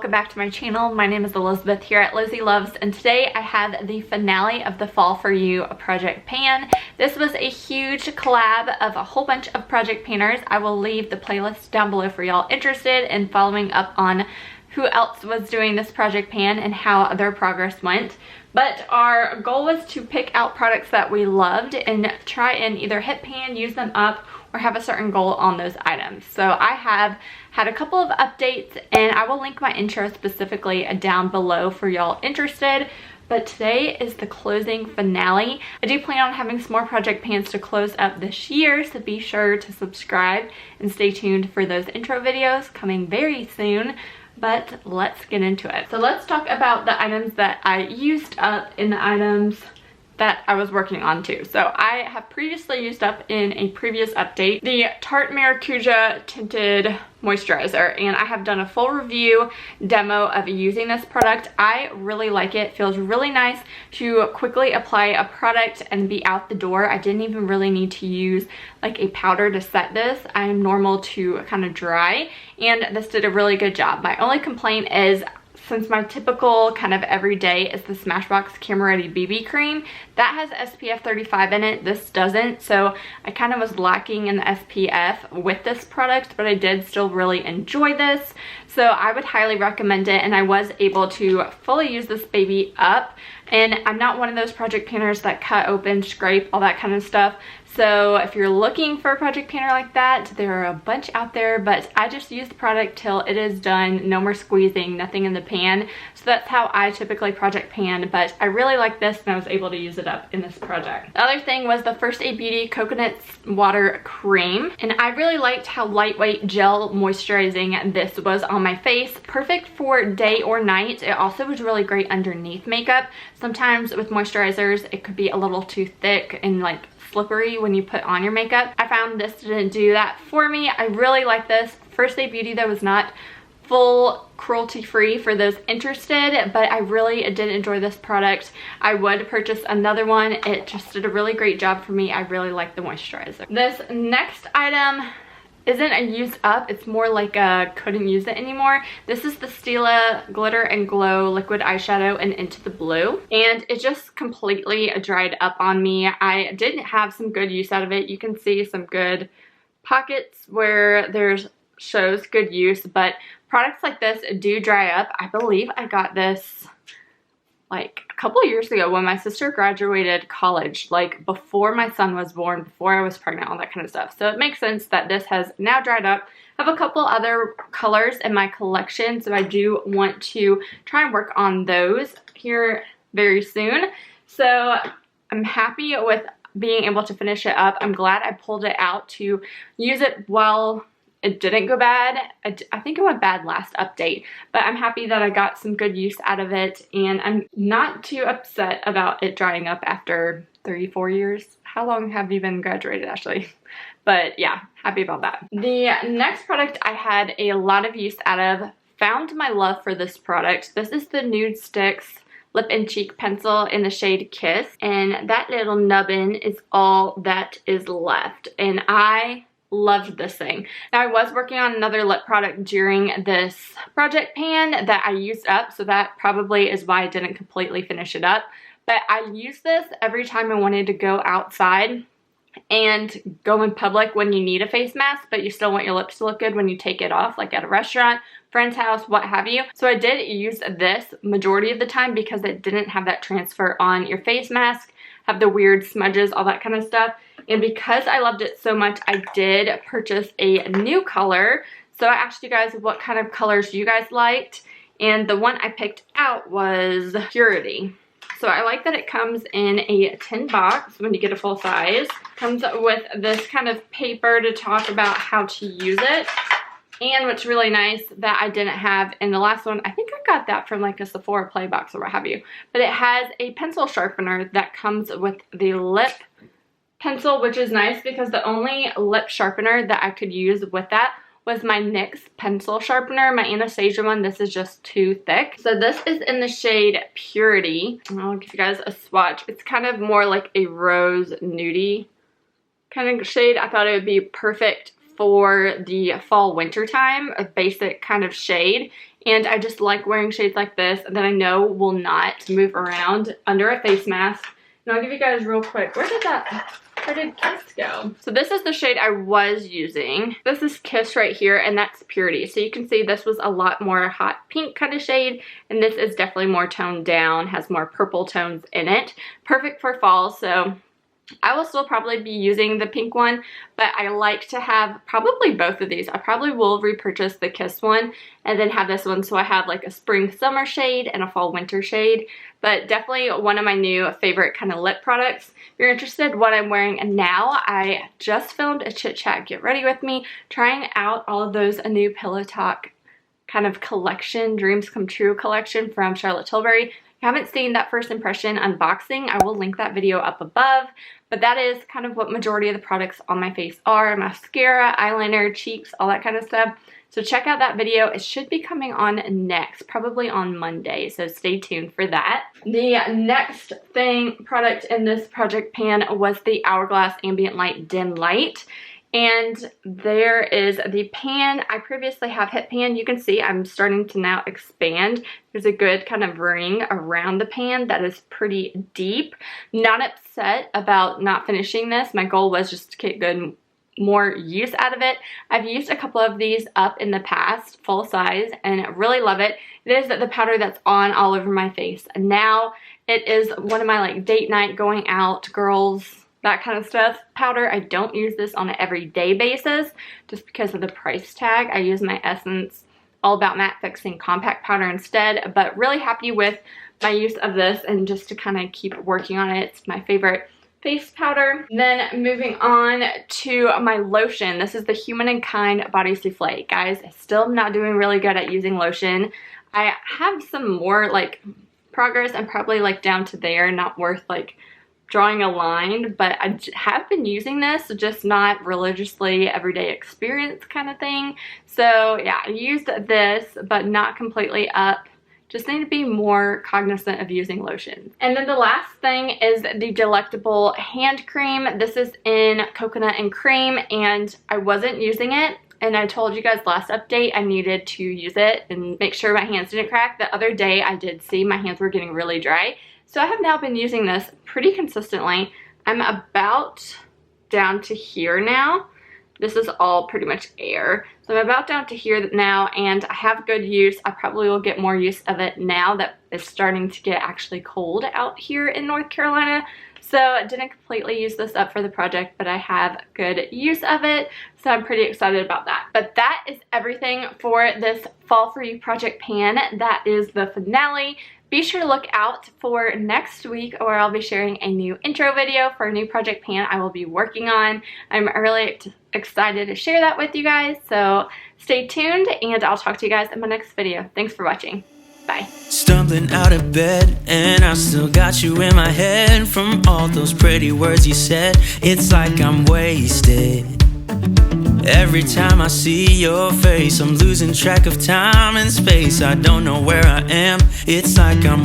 welcome back to my channel. My name is Elizabeth here at Lizzie Loves, and today I have the finale of the Fall For You project pan. This was a huge collab of a whole bunch of project panners. I will leave the playlist down below for y'all interested in following up on who else was doing this project pan and how their progress went. But our goal was to pick out products that we loved and try and either hit pan, use them up, or have a certain goal on those items. So I have had a couple of updates, and I will link my intro specifically down below for y'all interested. But today is the closing finale. I do plan on having some more project pans to close up this year, so be sure to subscribe and stay tuned for those intro videos coming very soon. But let's get into it. So let's talk about the items that I used up in the items that I was working on too. So I have previously used up in a previous update the Tarte Maracuja Tinted Moisturizer, and I have done a full review demo of using this product. I really like it. It feels really nice to quickly apply a product and be out the door. I didn't even really need to use like a powder to set this. I'm normal to kind of dry, and this did a really good job. My only complaint is, since my typical kind of everyday is the Smashbox Camera Ready BB Cream, that has SPF 35 in it. This doesn't, so I kind of was lacking in the SPF with this product, but I did still really enjoy this. So I would highly recommend it, and I was able to fully use this baby up. And I'm not one of those project panners that cut open, scrape, all that kind of stuff. So if you're looking for a project panner like that, there are a bunch out there, but I just use the product till it is done. No more squeezing, nothing in the pan. So that's how I typically project pan, but I really like this, and I was able to use it up in this project. The other thing was the First Aid Beauty Coconut Water Cream, and I really liked how lightweight gel moisturizing this was on my face. Perfect for day or night. It also was really great underneath makeup. Sometimes with moisturizers, it could be a little too thick and like slippery when you put on your makeup. I found this didn't do that for me. I really like this. First Aid Beauty though was not full cruelty free for those interested, but I really did enjoy this product. I would purchase another one. It just did a really great job for me. I really like the moisturizer. This next item isn't a use up, it's more like a couldn't use it anymore. This is the Stila Glitter and Glow Liquid Eyeshadow in Into the Blue, and it just completely dried up on me. I did have some good use out of it. You can see some good pockets where there's shows good use, but products like this do dry up. I believe I got this like a couple of years ago when my sister graduated college, like before my son was born, before I was pregnant, all that kind of stuff. So it makes sense that this has now dried up. I have a couple other colors in my collection, so I do want to try and work on those here very soon. So I'm happy with being able to finish it up. I'm glad I pulled it out to use it while it didn't go bad. I think it went bad last update, but I'm happy that I got some good use out of it, and I'm not too upset about it drying up after 34 years. How long have you been graduated, Ashley? But yeah, happy about that. The next product I had a lot of use out of, found my love for this product. This is the Nude Sticks Lip and Cheek Pencil in the shade Kiss, and that little nubbin is all that is left, and I loved this thing. Now I was working on another lip product during this project pan that I used up, so that probably is why I didn't completely finish it up. But I used this every time I wanted to go outside and go in public when you need a face mask, but you still want your lips to look good when you take it off, like at a restaurant, friend's house, what have you. So I did use this majority of the time because it didn't have that transfer on your face mask, have the weird smudges, all that kind of stuff. And because I loved it so much, I did purchase a new color. So I asked you guys what kind of colors you guys liked, and the one I picked out was Purity. So I like that it comes in a tin box when you get a full size. Comes with this kind of paper to talk about how to use it. And what's really nice that I didn't have in the last one, I think I got that from like a Sephora play box or what have you, but it has a pencil sharpener that comes with the lip pencil, which is nice because the only lip sharpener that I could use with that was my NYX pencil sharpener, my Anastasia one. This is just too thick. So this is in the shade Purity. I'll give you guys a swatch. It's kind of more like a rose nudie kind of shade. I thought it would be perfect for the fall winter time, a basic kind of shade. And I just like wearing shades like this that I know will not move around under a face mask. And I'll give you guys real quick, where did Kiss go? So this is the shade I was using. This is Kiss right here, and that's Purity. So you can see this was a lot more hot pink kind of shade, and this is definitely more toned down, has more purple tones in it. Perfect for fall, so I will still probably be using the pink one, but I like to have probably both of these. I probably will repurchase the Kiss one and then have this one, so I have like a spring summer shade and a fall winter shade. But definitely one of my new favorite kind of lip products. If you're interested in what I'm wearing now, I just filmed a chit chat, get ready with me, trying out all of those new Pillow Talk kind of collection, Dreams Come True collection from Charlotte Tilbury. If you haven't seen that first impression unboxing, I will link that video up above. But that is kind of what majority of the products on my face are. Mascara, eyeliner, cheeks, all that kind of stuff. So check out that video. It should be coming on next, probably on Monday. So stay tuned for that. The next product in this project pan was the Hourglass Ambient Light Dim Light. And there is the pan. I previously have hit pan. You can see I'm starting to now expand. There's a good kind of ring around the pan that is pretty deep. Not upset about not finishing this. My goal was just to get good more use out of it. I've used a couple of these up in the past, full size, and really love it. It is the powder that's on all over my face. And now it is one of my like date night, going out, girls, that kind of stuff powder. I don't use this on an everyday basis just because of the price tag. I use my Essence All About Matte Fixing Compact Powder instead, but really happy with my use of this and just to kind of keep working on it. It's my favorite face powder. Then moving on to my lotion. This is the Human & Kind Body Souffle. Guys, I still am not doing really good at using lotion. I have some more like progress. I'm probably like down to there, not worth like drawing a line, but I have been using this, just not religiously everyday experience kind of thing. So yeah, I used this, but not completely up. Just need to be more cognizant of using lotion. And then the last thing is the Delectable hand cream. This is in coconut and cream, and I wasn't using it. And I told you guys last update I needed to use it and make sure my hands didn't crack. The other day I did see my hands were getting really dry. So I have now been using this pretty consistently. I'm about down to here now. This is all pretty much air. So I'm about down to here now, and I have good use. I probably will get more use of it now that it's starting to get actually cold out here in North Carolina. So I didn't completely use this up for the project, but I have good use of it. So I'm pretty excited about that. But that is everything for this Fall For You project pan. That is the finale. Be sure to look out for next week, where I'll be sharing a new intro video for a new project pan I will be working on. I'm really excited to share that with you guys, so stay tuned, and I'll talk to you guys in my next video. Thanks for watching. Bye. Stumbling out of bed, and I still got you in my head from all those pretty words you said. It's like I'm wasted. Every time I see your face, I'm losing track of time and space. I don't know where I am. It's like I'm